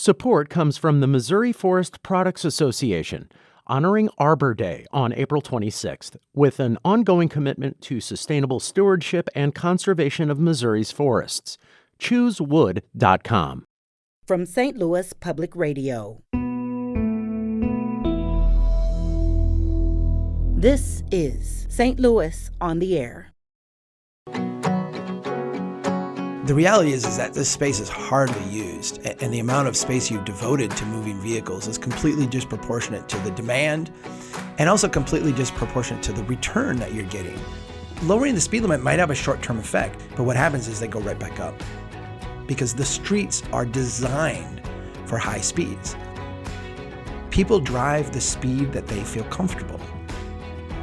Support comes from the Missouri Forest Products Association, honoring Arbor Day on April 26th, with an ongoing commitment to sustainable stewardship and conservation of Missouri's forests. ChooseWood.com. From St. Louis Public Radio. This is St. Louis on the Air. The reality is that this space is hardly used, and the amount of space you've devoted to moving vehicles is completely disproportionate to the demand and also completely disproportionate to the return that you're getting. Lowering the speed limit might have a short-term effect, but what happens is they go right back up because the streets are designed for high speeds. People drive the speed that they feel comfortable.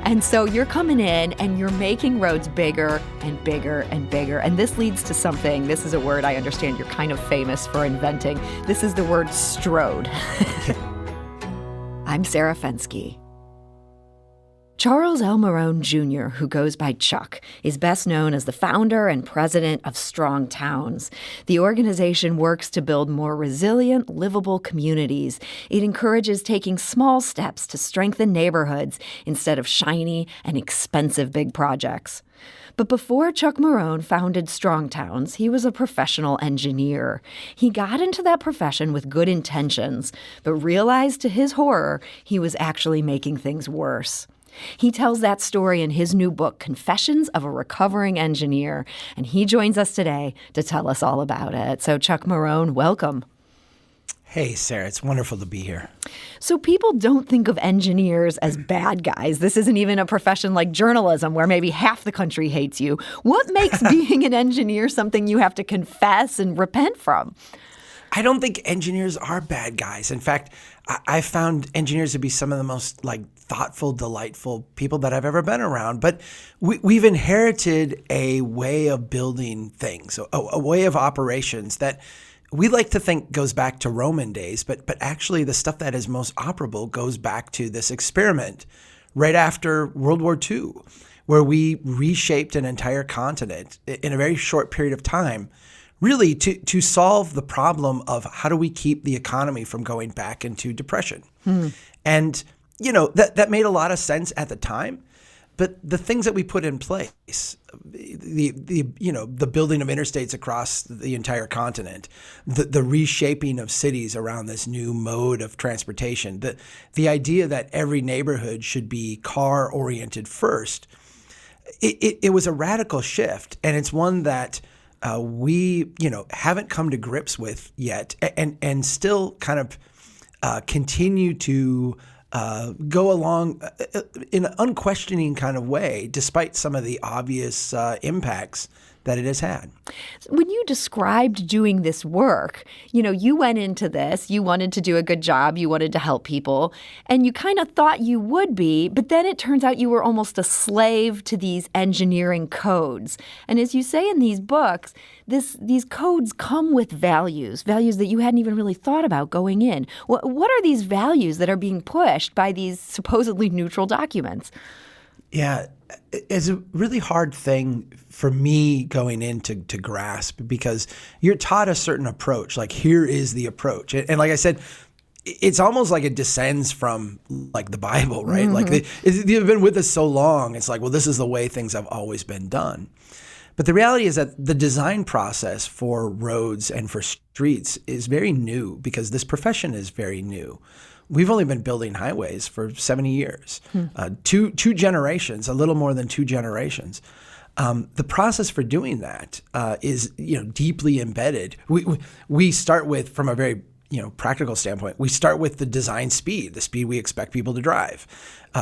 And so you're coming in and you're making roads bigger and bigger and bigger. And this leads to something, this is a word I understand you're kind of famous for inventing. This is the word strode. I'm Sarah Fensky. Charles Marohn Jr., who goes by Chuck, is best known as the founder and president of Strong Towns. The organization works to build more resilient, livable communities. It encourages taking small steps to strengthen neighborhoods instead of shiny and expensive big projects. But before Chuck Marohn founded Strong Towns, he was a professional engineer. He got into that profession with good intentions, but realized to his horror he was actually making things worse. He tells that story in his new book, Confessions of a Recovering Engineer, and he joins us today to tell us all about it. So Chuck Marohn, welcome. Hey, Sarah, it's wonderful to be here. So people don't think of engineers as bad guys. This isn't even a profession like journalism where maybe half the country hates you. What makes being an engineer something you have to confess and repent from? I don't think engineers are bad guys. In fact, I found engineers to be some of the most thoughtful, delightful people that I've ever been around. But we've inherited a way of building things, a way of operations that we like to think goes back to Roman days. But actually, the stuff that is most operable goes back to this experiment right after World War II, where we reshaped an entire continent in a very short period of time, really to solve the problem of how do we keep the economy from going back into depression. And, that made a lot of sense at the time. But the things that we put in place, the building of interstates across the entire continent, the reshaping of cities around this new mode of transportation, the idea that every neighborhood should be car-oriented first, it was a radical shift. And it's one that we, haven't come to grips with yet, and still kind of continue to go along in an unquestioning kind of way, despite some of the obvious impacts that it has had. When you described doing this work, you went into this, you wanted to do a good job, you wanted to help people, and you kind of thought you would be, but then it turns out you were almost a slave to these engineering codes. And as you say in these books, these codes come with values that you hadn't even really thought about going in. What are these values that are being pushed by these supposedly neutral documents? Yeah, it's a really hard thing for me going in to grasp, because you're taught a certain approach, like here is the approach. And like I said, it's almost like it descends from the Bible, right? Mm-hmm. You've been with us so long, it's like, well, this is the way things have always been done. But the reality is that the design process for roads and for streets is very new, because this profession is very new. We've only been building highways for 70 years, two generations, a little more than 2 generations. The process for doing that is, deeply embedded. We start with, from a very practical standpoint, we start with the design speed, the speed we expect people to drive.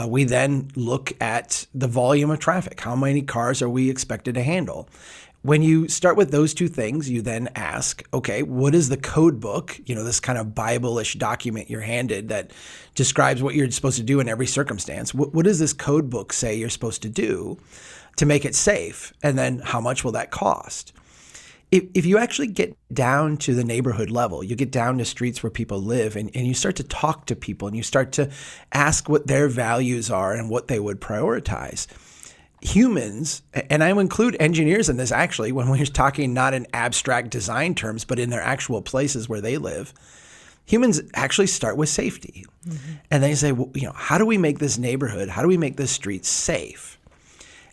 We then look at the volume of traffic. How many cars are we expected to handle? When you start with those two things, you then ask, okay, what is the code book, this kind of Bible-ish document you're handed that describes what you're supposed to do in every circumstance? What does this code book say you're supposed to do to make it safe? And then how much will that cost? If you actually get down to the neighborhood level, you get down to streets where people live, and you start to talk to people and you start to ask what their values are and what they would prioritize. Humans, and I would include engineers in this actually, when we're talking not in abstract design terms, but in their actual places where they live, Humans actually start with safety. And they say, well, how do we make this neighborhood, how do we make this street safe?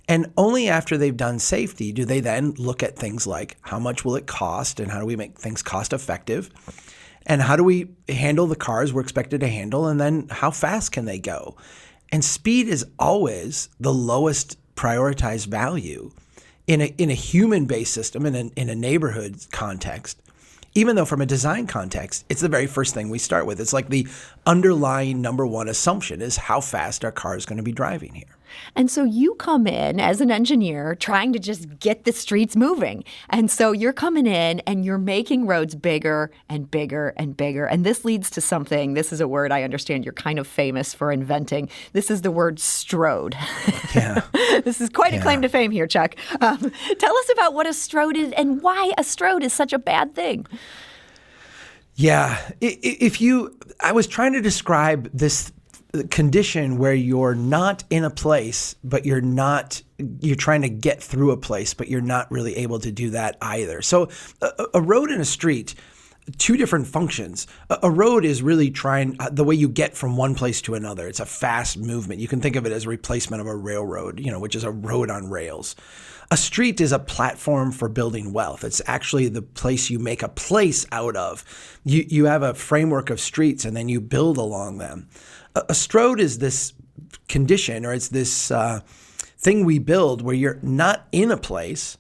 And only after they've done safety do they then look at things like how much will it cost and how do we make things cost effective? And how do we handle the cars we're expected to handle? And then how fast can they go? And speed is always the lowest prioritized value in a human-based system, in a neighborhood context. Even though from a design context, it's the very first thing we start with. It's like the underlying number one assumption is how fast our car is going to be driving here. And so you come in as an engineer trying to just get the streets moving. And so you're coming in and you're making roads bigger and bigger and bigger. And this leads to something, this is a word I understand you're kind of famous for inventing. This is the word strode. Yeah. This is quite a claim to fame here, Chuck. Tell us about what a strode is and why a strode is such a bad thing. Yeah. I was trying to describe this condition where you're not in a place, but you're trying to get through a place, but you're not really able to do that either. So a road and a street, two different functions. A road is really the way you get from one place to another. It's a fast movement. You can think of it as a replacement of a railroad, which is a road on rails. A street is a platform for building wealth. It's actually the place you make a place out of. You have a framework of streets and then you build along them. A strode is this condition, or it's this thing we build where you're not in a place,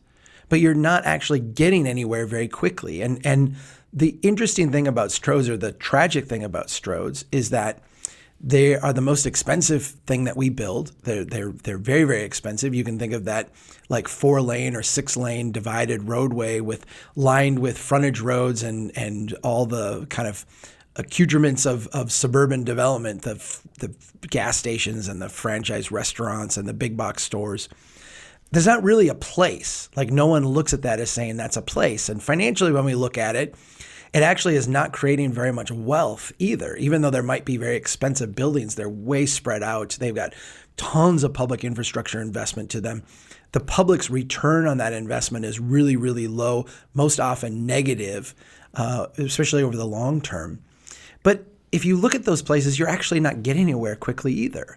but you're not actually getting anywhere very quickly. And the interesting thing about strodes, or the tragic thing about strodes, is that they are the most expensive thing that we build. They're very, very expensive. You can think of that like 4-lane or 6-lane divided roadway lined with frontage roads and all the kind of accoutrements of suburban development, the gas stations and the franchise restaurants and the big box stores. There's not really a place. Like, no one looks at that as saying that's a place. And financially, when we look at it, it actually is not creating very much wealth either. Even though there might be very expensive buildings, they're way spread out. They've got tons of public infrastructure investment to them. The public's return on that investment is really, really low, most often negative, especially over the long term. But if you look at those places, you're actually not getting anywhere quickly either.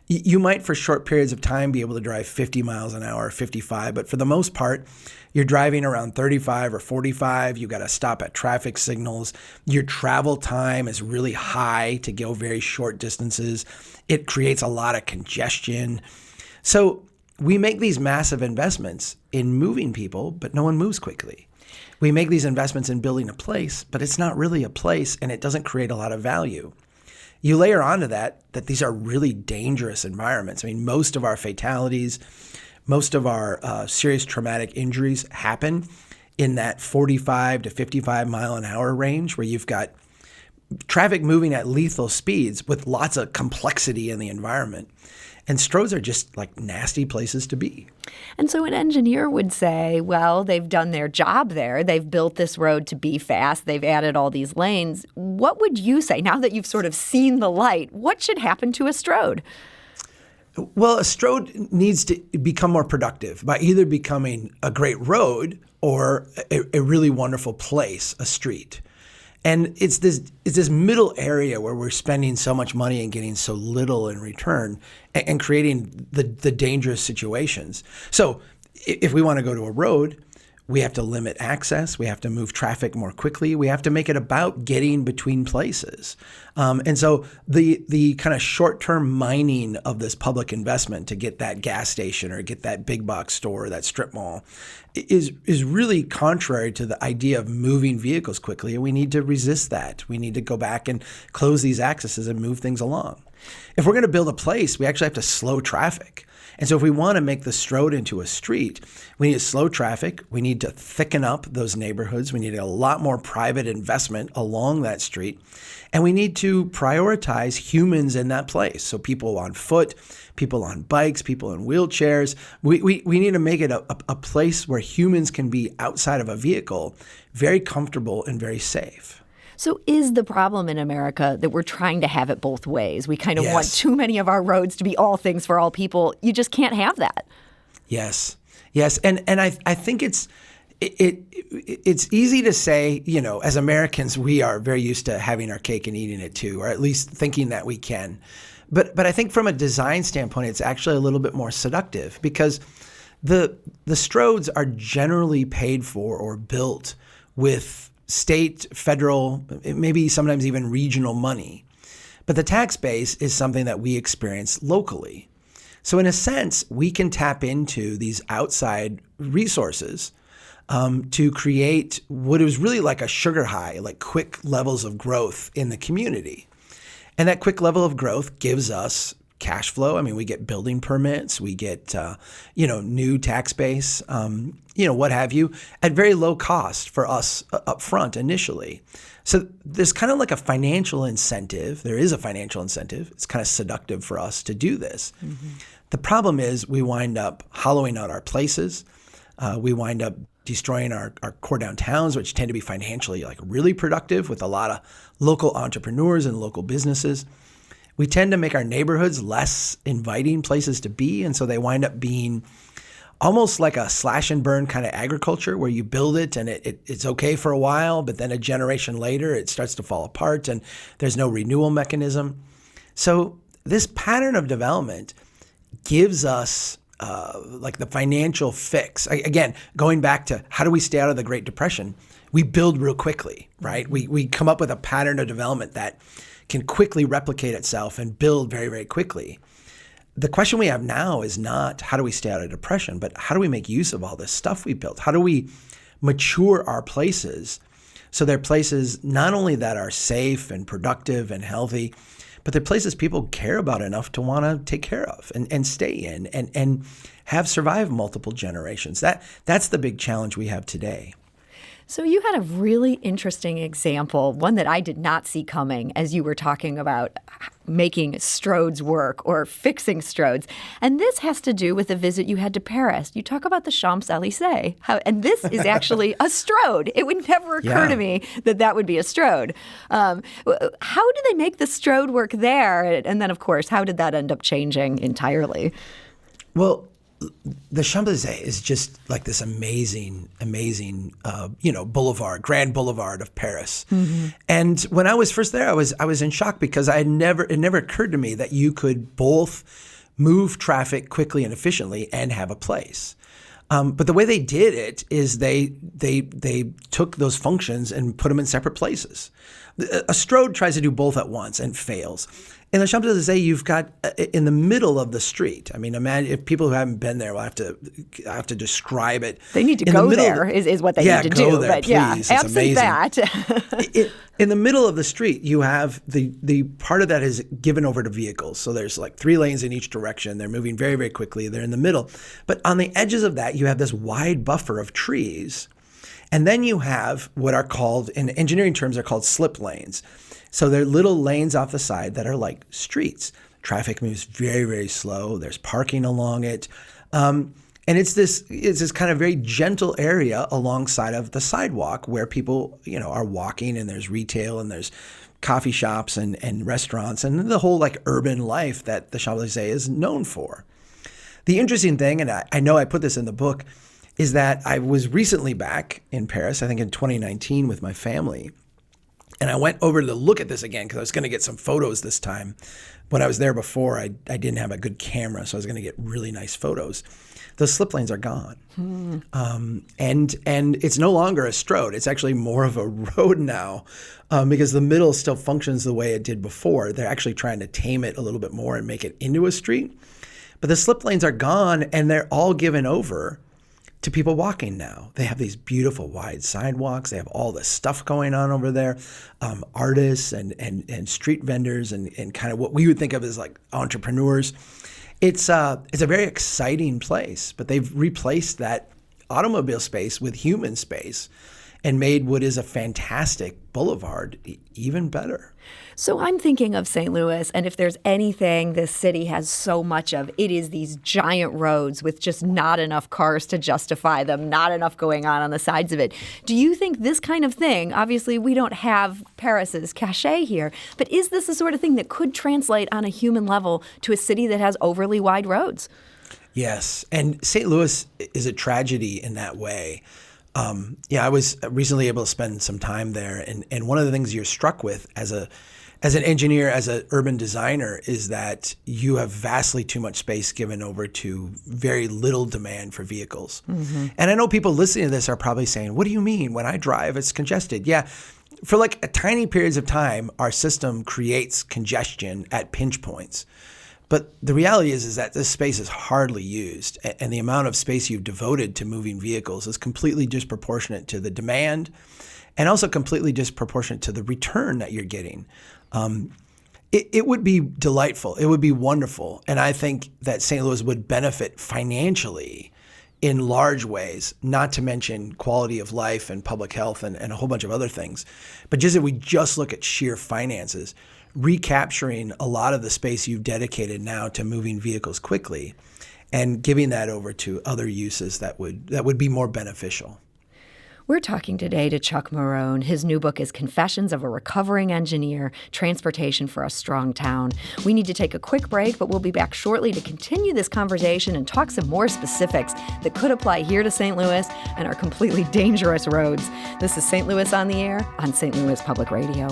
You might, for short periods of time, be able to drive 50 miles an hour, 55, but for the most part, you're driving around 35 or 45. You've got to stop at traffic signals. Your travel time is really high to go very short distances. It creates a lot of congestion. So we make these massive investments in moving people, but no one moves quickly. We make these investments in building a place, but it's not really a place, and it doesn't create a lot of value. You layer onto that these are really dangerous environments. I mean, most of our fatalities, most of our serious traumatic injuries happen in that 45 to 55 mile an hour range, where you've got traffic moving at lethal speeds with lots of complexity in the environment. And stroads are just like nasty places to be. And so an engineer would say, well, they've done their job there. They've built this road to be fast. They've added all these lanes. What would you say, now that you've sort of seen the light, what should happen to a strode? Well, a strode needs to become more productive by either becoming a great road or a really wonderful place, a street. And it's this middle area where we're spending so much money and getting so little in return, and creating the dangerous situations. So if we want to go to a road, we have to limit access. We have to move traffic more quickly. We have to make it about getting between places. And so the kind of short-term mining of this public investment to get that gas station or get that big box store or that strip mall is really contrary to the idea of moving vehicles quickly. And we need to resist that. We need to go back and close these accesses and move things along. If we're going to build a place, we actually have to slow traffic. And so if we want to make the strode into a street, we need to slow traffic. We need to thicken up those neighborhoods. We need a lot more private investment along that street. And we need to prioritize humans in that place. So people on foot, people on bikes, people in wheelchairs. We need to make it a place where humans can be outside of a vehicle, very comfortable and very safe. So is the problem in America that we're trying to have it both ways? We kind of Yes. want too many of our roads to be all things for all people. You just can't have that. Yes. And I think it's It's easy to say, as Americans, we are very used to having our cake and eating it too, or at least thinking that we can. But I think from a design standpoint, it's actually a little bit more seductive because the Stroads are generally paid for or built with state, federal, maybe sometimes even regional money. But the tax base is something that we experience locally. So in a sense, we can tap into these outside resources to create what is really like a sugar high, like quick levels of growth in the community. And that quick level of growth gives us cash flow. I mean, we get building permits, we get, new tax base, what have you, at very low cost for us up front initially. So there's kind of like a financial incentive. There is a financial incentive. It's kind of seductive for us to do this. Mm-hmm. The problem is we wind up hollowing out our places. We wind up destroying our core downtowns, which tend to be financially like really productive with a lot of local entrepreneurs and local businesses. We tend to make our neighborhoods less inviting places to be. And so they wind up being almost like a slash and burn kind of agriculture where you build it and it's okay for a while, but then a generation later it starts to fall apart and there's no renewal mechanism. So this pattern of development gives us like the financial fix. Again, going back to how do we stay out of the Great Depression? We build real quickly, right? We come up with a pattern of development that can quickly replicate itself and build very, very quickly. The question we have now is not how do we stay out of depression, but how do we make use of all this stuff we built? How do we mature our places so they're places not only that are safe and productive and healthy, but they're places people care about enough to want to take care of and stay in and have survived multiple generations. That's the big challenge we have today. So you had a really interesting example, one that I did not see coming as you were talking about making Stroads work or fixing Stroads. And this has to do with a visit you had to Paris. You talk about the Champs-Élysées. And this is actually a Stroad. It would never occur to me that would be a Stroad. How do they make the Stroad work there? And then, of course, how did that end up changing entirely? Well, the Champs-Élysées is just like this amazing boulevard, grand boulevard of Paris. Mm-hmm. And when I was first there, I was in shock because it never occurred to me that you could both move traffic quickly and efficiently and have a place. But the way they did it is they took those functions and put them in separate places. A Stroad tries to do both at once and fails. In the Champs-Élysées, you've got in the middle of the street. I mean, imagine if people who haven't been there will have to describe it. They need to go there is what they need to do. There, but please. yeah, It's absent amazing. that. In the middle of the street, you have the part of that is given over to vehicles. So there's like 3 lanes in each direction. They're moving very, very quickly. They're in the middle. But on the edges of that, you have this wide buffer of trees. And then you have what are called, in engineering terms, are called slip lanes. So they're little lanes off the side that are like streets. Traffic moves very, very slow. There's parking along it. And it's this kind of very gentle area alongside of the sidewalk where people, are walking and there's retail and there's coffee shops and restaurants and the whole like urban life that the Champs-Élysées is known for. The interesting thing, and I know I put this in the book, is that I was recently back in Paris, I think in 2019 with my family. And I went over to look at this again because I was going to get some photos this time. When I was there before, I didn't have a good camera, so I was going to get really nice photos. Those slip lanes are gone. And it's no longer a Stroad. It's actually more of a road now because the middle still functions the way it did before. They're actually trying to tame it a little bit more and make it into a street. But the slip lanes are gone, and they're all given over to people walking now. They have these beautiful wide sidewalks. They have all this stuff going on over there, artists and street vendors and kind of what we would think of as like entrepreneurs. It's a very exciting place, but they've replaced that automobile space with human space and made what is a fantastic boulevard even better. So I'm thinking of St. Louis, and if there's anything this city has so much of, it is these giant roads with just not enough cars to justify them, not enough going on the sides of it. Do you think this kind of thing, obviously we don't have Paris's cachet here, but is this the sort of thing that could translate on a human level to a city that has overly wide roads? Yes, and St. Louis is a tragedy in that way. I was recently able to spend some time there, and one of the things you're struck with as an engineer, as an urban designer, is that you have vastly too much space given over to very little demand for vehicles. Mm-hmm. And I know people listening to this are probably saying, what do you mean? When I drive, it's congested. Yeah, for like a tiny periods of time, our system creates congestion at pinch points. But the reality is that this space is hardly used, and the amount of space you've devoted to moving vehicles is completely disproportionate to the demand and also completely disproportionate to the return that you're getting. It would be delightful. It would be wonderful. And I think that St. Louis would benefit financially in large ways, not to mention quality of life and public health and a whole bunch of other things. But just if we just look at sheer finances, recapturing a lot of the space you've dedicated now to moving vehicles quickly and giving that over to other uses that would be more beneficial. We're talking today to Chuck Marohn. His new book is Confessions of a Recovering Engineer, Transportation for a Strong Town. We need to take a quick break, but we'll be back shortly to continue this conversation and talk some more specifics that could apply here to St. Louis and our completely dangerous roads. This is St. Louis on the Air on St. Louis Public Radio.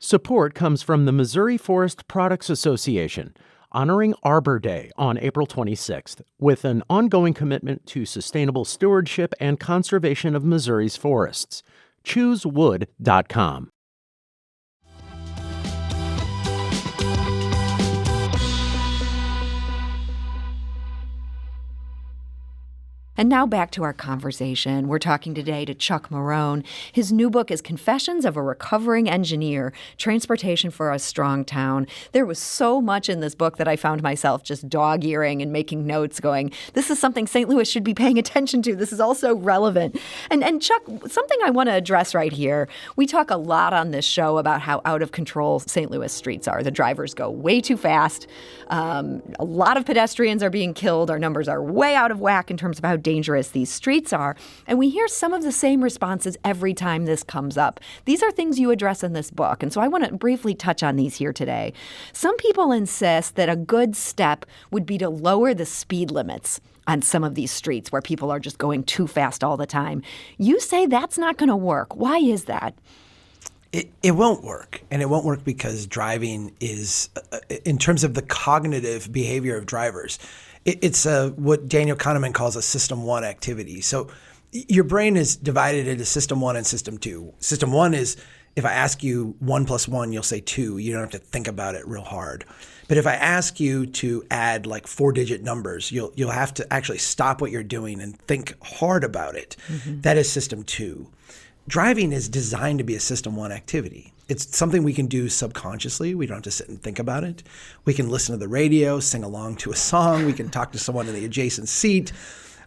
Support comes from the Missouri Forest Products Association, honoring Arbor Day on April 26th, with an ongoing commitment to sustainable stewardship and conservation of Missouri's forests. ChooseWood.com. And now back to our conversation. We're talking today to Chuck Marohn. His new book is Confessions of a Recovering Engineer, Transportation for a Strong Town. There was so much in this book that I found myself just dog-earing and making notes going, this is something St. Louis should be paying attention to. This is also relevant. And Chuck, something I want to address right here. We talk a lot on this show about how out of control St. Louis streets are. The drivers go way too fast. A lot of pedestrians are being killed. Our numbers are way out of whack in terms of how dangerous these streets are. And we hear some of the same responses every time this comes up. These are things you address in this book. And so I want to briefly touch on these here today. Some people insist that a good step would be to lower the speed limits on some of these streets where people are just going too fast all the time. You say that's not going to work. Why is that? It won't work. And it won't work because driving is, in terms of the cognitive behavior of drivers, it's what Daniel Kahneman calls a system one activity. So your brain is divided into system one and system two. System one is, if I ask you 1 + 1, you'll say 2. You don't have to think about it real hard. But if I ask you to add like 4-digit numbers, you'll have to actually stop what you're doing and think hard about it. Mm-hmm. That is system 2. Driving is designed to be a system 1 activity. It's something we can do subconsciously. We don't have to sit and think about it. We can listen to the radio, sing along to a song. We can talk to someone in the adjacent seat.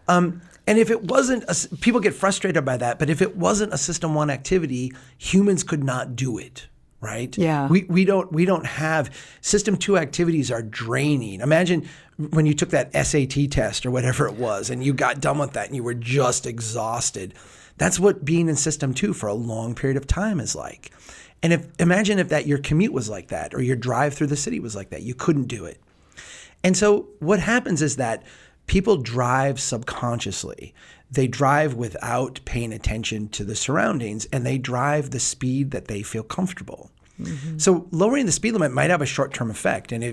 And if it wasn't, people get frustrated by that, but if it wasn't a system 1 activity, humans could not do it, right? Yeah. We don't have, system 2 activities are draining. Imagine when you took that SAT test or whatever it was, and you got done with that and you were just exhausted. That's what being in system 2 for a long period of time is like. And imagine if that your commute was like that, or your drive through the city was like that. You couldn't do it. And so what happens is that people drive subconsciously. They drive without paying attention to the surroundings, and they drive the speed that they feel comfortable. Mm-hmm. So lowering the speed limit might have a short-term effect. And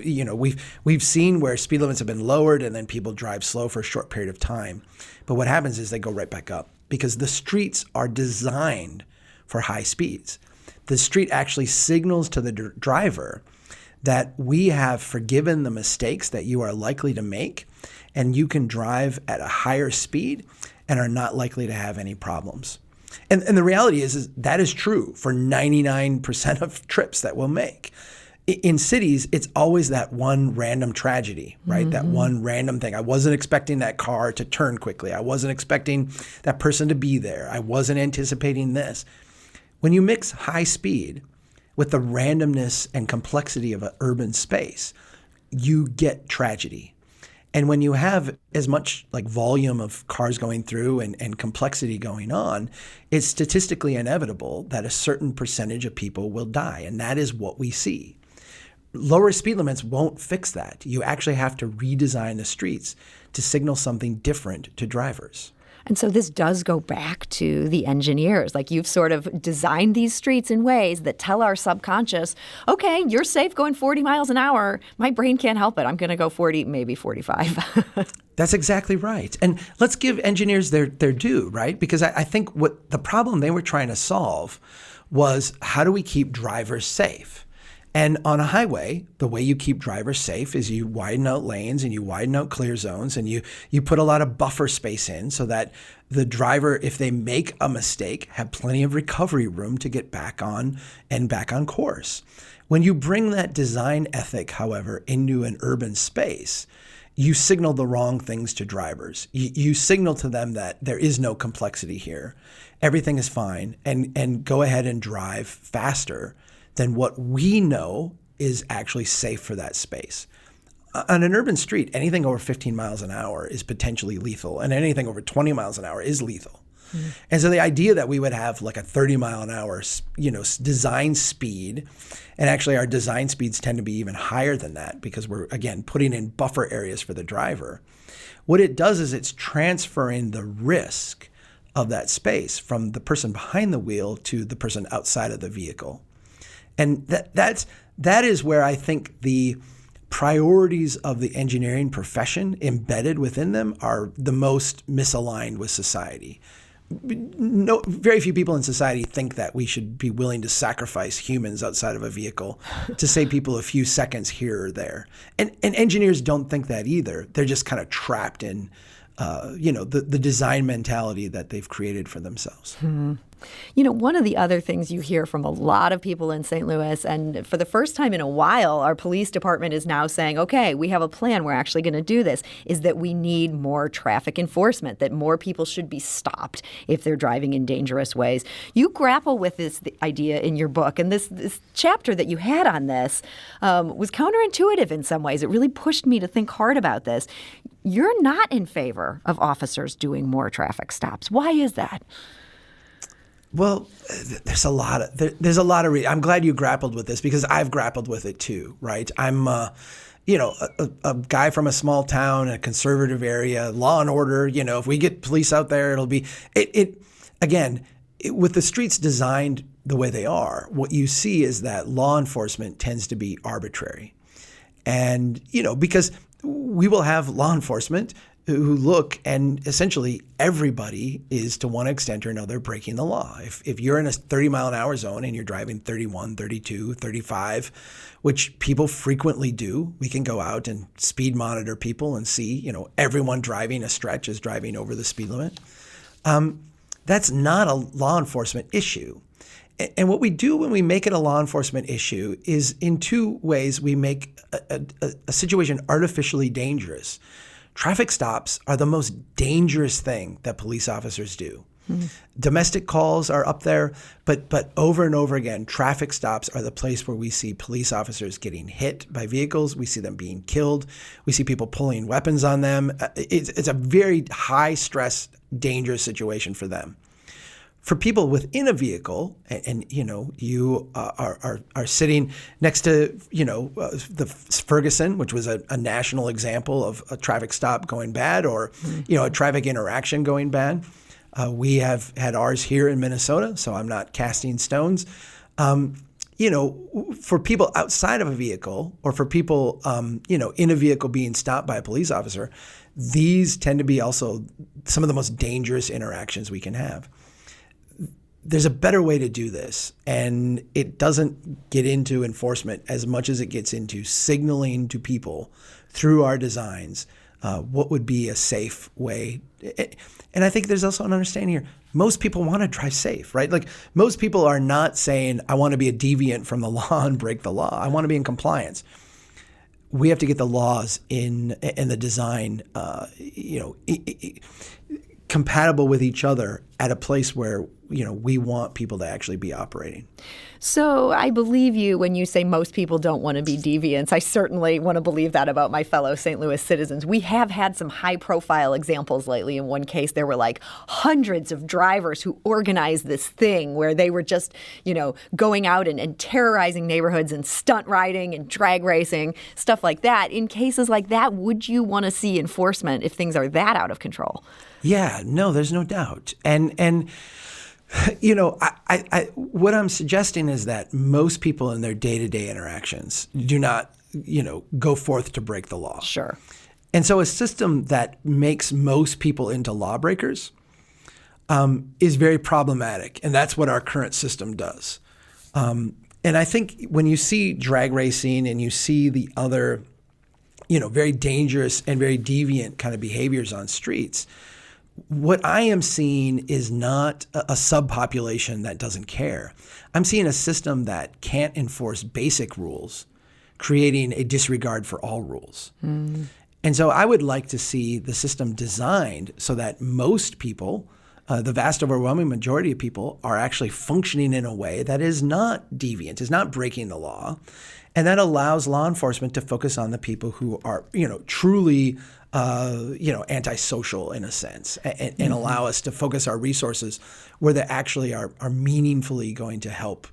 we've seen where speed limits have been lowered and then people drive slow for a short period of time. But what happens is they go right back up because the streets are designed for high speeds. The street actually signals to the driver that we have forgiven the mistakes that you are likely to make, and you can drive at a higher speed and are not likely to have any problems. And the reality is that is true for 99% of trips that we'll make. In cities, it's always that one random tragedy, right? Mm-hmm. That one random thing. I wasn't expecting that car to turn quickly. I wasn't expecting that person to be there. I wasn't anticipating this. When you mix high speed with the randomness and complexity of an urban space, you get tragedy. And when you have as much like volume of cars going through and complexity going on, it's statistically inevitable that a certain percentage of people will die. And that is what we see. Lower speed limits won't fix that. You actually have to redesign the streets to signal something different to drivers. And so this does go back to the engineers. Like, you've sort of designed these streets in ways that tell our subconscious, okay, you're safe going 40 miles an hour. My brain can't help it. I'm going to go 40, maybe 45. That's exactly right. And let's give engineers their due, right? Because I think what the problem they were trying to solve was, how do we keep drivers safe? And on a highway, the way you keep drivers safe is you widen out lanes and you widen out clear zones, and you put a lot of buffer space in so that the driver, if they make a mistake, have plenty of recovery room to get back on course. When you bring that design ethic, however, into an urban space, you signal the wrong things to drivers. You signal to them that there is no complexity here. Everything is fine, and go ahead and drive faster than what we know is actually safe for that space. On an urban street, anything over 15 miles an hour is potentially lethal, and anything over 20 miles an hour is lethal. Mm-hmm. And so the idea that we would have like a 30 mile an hour, design speed, and actually our design speeds tend to be even higher than that because we're, again, putting in buffer areas for the driver. What it does is it's transferring the risk of that space from the person behind the wheel to the person outside of the vehicle. And that is where I think the priorities of the engineering profession embedded within them are the most misaligned with society. Very few people in society think that we should be willing to sacrifice humans outside of a vehicle to save people a few seconds here or there. And engineers don't think that either. They're just kind of trapped in the design mentality that they've created for themselves. Hmm. One of the other things you hear from a lot of people in St. Louis, and for the first time in a while, our police department is now saying, okay, we have a plan, we're actually going to do this, is that we need more traffic enforcement, that more people should be stopped if they're driving in dangerous ways. You grapple with this idea in your book, and this chapter that you had on this was counterintuitive in some ways. It really pushed me to think hard about this. You're not in favor of officers doing more traffic stops. Why is that? Well, there's a lot of I'm glad you grappled with this because I've grappled with it too, right? I'm, a guy from a small town, a conservative area, law and order. If we get police out there, it'll be with the streets designed the way they are. What you see is that law enforcement tends to be arbitrary, and because we will have law enforcement who look, and essentially everybody is to one extent or another breaking the law. If you're in a 30 mile an hour zone and you're driving 31, 32, 35, which people frequently do, we can go out and speed monitor people and see, everyone driving a stretch is driving over the speed limit. That's not a law enforcement issue. And what we do when we make it a law enforcement issue is in two ways we make a situation artificially dangerous. Traffic stops are the most dangerous thing that police officers do. Mm-hmm. Domestic calls are up there, but over and over again, traffic stops are the place where we see police officers getting hit by vehicles. We see them being killed. We see people pulling weapons on them. It's a very high stress, dangerous situation for them. For people within a vehicle, and you are sitting next to the Ferguson, which was a national example of a traffic stop going bad, or a traffic interaction going bad. We have had ours here in Minnesota, so I'm not casting stones. For people outside of a vehicle, or for people in a vehicle being stopped by a police officer, these tend to be also some of the most dangerous interactions we can have. There's a better way to do this, and it doesn't get into enforcement as much as it gets into signaling to people through our designs what would be a safe way. And I think there's also an understanding here. Most people want to drive safe, right? Like, most people are not saying, I want to be a deviant from the law and break the law. I want to be in compliance. We have to get the laws in the design, compatible with each other at a place where, we want people to actually be operating. So I believe you when you say most people don't want to be deviants. I certainly want to believe that about my fellow St. Louis citizens. We have had some high-profile examples lately. In one case, there were like hundreds of drivers who organized this thing where they were just, going out and terrorizing neighborhoods and stunt riding and drag racing, stuff like that. In cases like that, would you want to see enforcement if things are that out of control? Yeah, no, there's no doubt. And what I'm suggesting is that most people in their day-to-day interactions do not, go forth to break the law. Sure. And so a system that makes most people into lawbreakers is very problematic. And that's what our current system does. And I think when you see drag racing and you see the other, very dangerous and very deviant kind of behaviors on streets, what I am seeing is not a subpopulation that doesn't care. I'm seeing a system that can't enforce basic rules, creating a disregard for all rules. Mm. And so I would like to see the system designed so that most people, the vast overwhelming majority of people, are actually functioning in a way that is not deviant, is not breaking the law, and that allows law enforcement to focus on the people who are, truly antisocial in a sense, and allow us to focus our resources where they actually are meaningfully going to help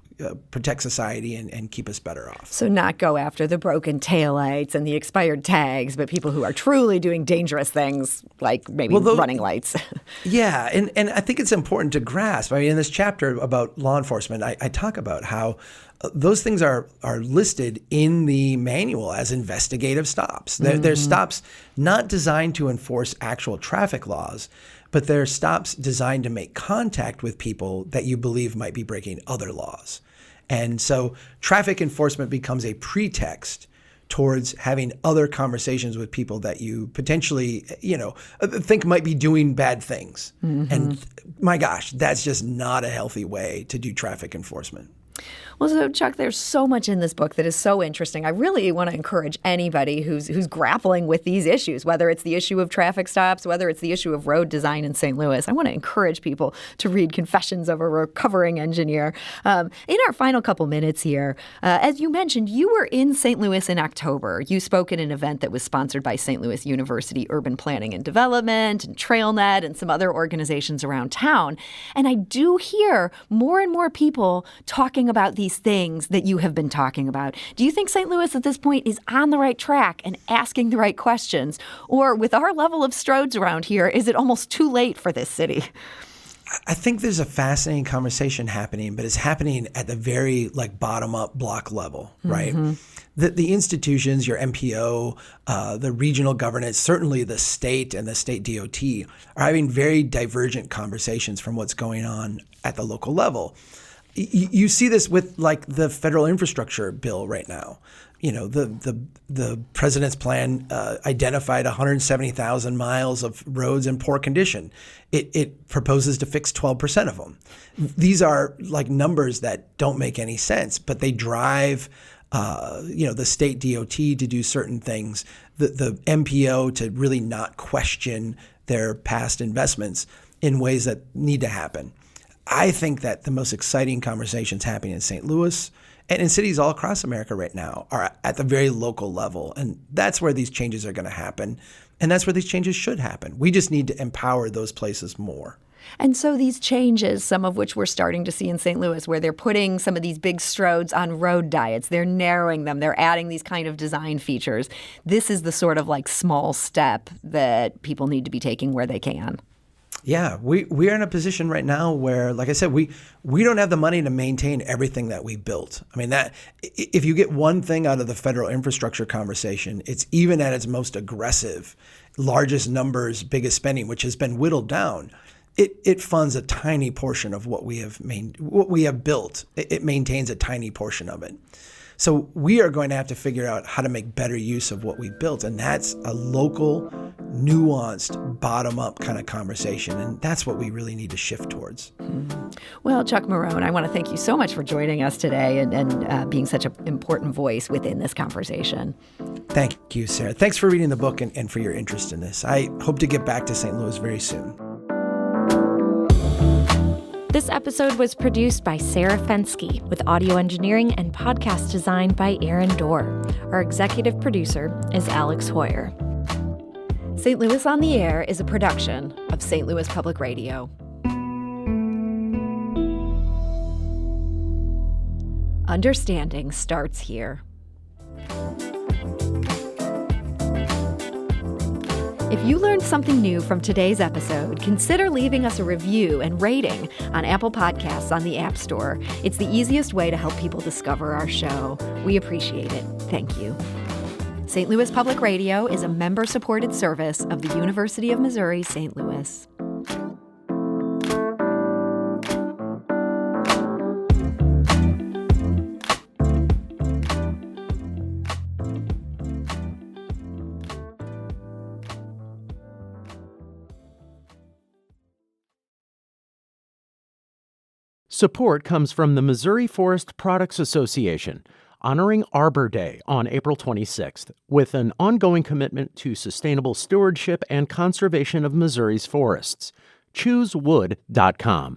protect society and keep us better off. So not go after the broken taillights and the expired tags, but people who are truly doing dangerous things like maybe running lights. Yeah, and I think it's important to grasp. I mean, in this chapter about law enforcement, I talk about how those things are listed in the manual as investigative stops. They're stops not designed to enforce actual traffic laws, but they're stops designed to make contact with people that you believe might be breaking other laws. And so traffic enforcement becomes a pretext towards having other conversations with people that you potentially, think might be doing bad things. Mm-hmm. And my gosh, that's just not a healthy way to do traffic enforcement. Well, so Chuck, there's so much in this book that is so interesting. I really want to encourage anybody who's grappling with these issues, whether it's the issue of traffic stops, whether it's the issue of road design in St. Louis. I want to encourage people to read Confessions of a Recovering Engineer. In our final couple minutes here, as you mentioned, you were in St. Louis in October. You spoke at an event that was sponsored by St. Louis University Urban Planning and Development and TrailNet and some other organizations around town. And I do hear more and more people talking about these things that you have been talking about. Do you think St. Louis at this point is on the right track and asking the right questions? Or with our level of Strodes around here, is it almost too late for this city? I think there's a fascinating conversation happening, but it's happening at the very bottom-up block level, right? Mm-hmm. The institutions, your MPO, the regional governance, certainly the state and the state DOT are having very divergent conversations from what's going on at the local level. You see this with the federal infrastructure bill right now. The president's plan identified 170,000 miles of roads in poor condition. It proposes to fix 12% of them. These are numbers that don't make any sense, but they drive the state DOT to do certain things, the MPO to really not question their past investments in ways that need to happen. I think that the most exciting conversations happening in St. Louis and in cities all across America right now are at the very local level. And that's where these changes are going to happen. And that's where these changes should happen. We just need to empower those places more. And so these changes, some of which we're starting to see in St. Louis, where they're putting some of these big Strodes on road diets, they're narrowing them, they're adding these kind of design features. This is the sort of small step that people need to be taking where they can. Yeah, we are in a position right now where, like I said, we don't have the money to maintain everything that we built. I mean, that if you get one thing out of the federal infrastructure conversation, it's even at its most aggressive, largest numbers, biggest spending, which has been whittled down. It funds a tiny portion of what we have built. It maintains a tiny portion of it. So we are going to have to figure out how to make better use of what we built. And that's a local, nuanced, bottom-up kind of conversation. And that's what we really need to shift towards. Mm-hmm. Well, Chuck Marohn, I want to thank you so much for joining us today and being such an important voice within this conversation. Thank you, Sarah. Thanks for reading the book and for your interest in this. I hope to get back to St. Louis very soon. This episode was produced by Sarah Fensky, with audio engineering and podcast design by Aaron Dorr. Our executive producer is Alex Hoyer. St. Louis on the Air is a production of St. Louis Public Radio. Understanding starts here. If you learned something new from today's episode, consider leaving us a review and rating on Apple Podcasts on the App Store. It's the easiest way to help people discover our show. We appreciate it. Thank you. St. Louis Public Radio is a member-supported service of the University of Missouri, St. Louis. Support comes from the Missouri Forest Products Association, honoring Arbor Day on April 26th, with an ongoing commitment to sustainable stewardship and conservation of Missouri's forests. ChooseWood.com.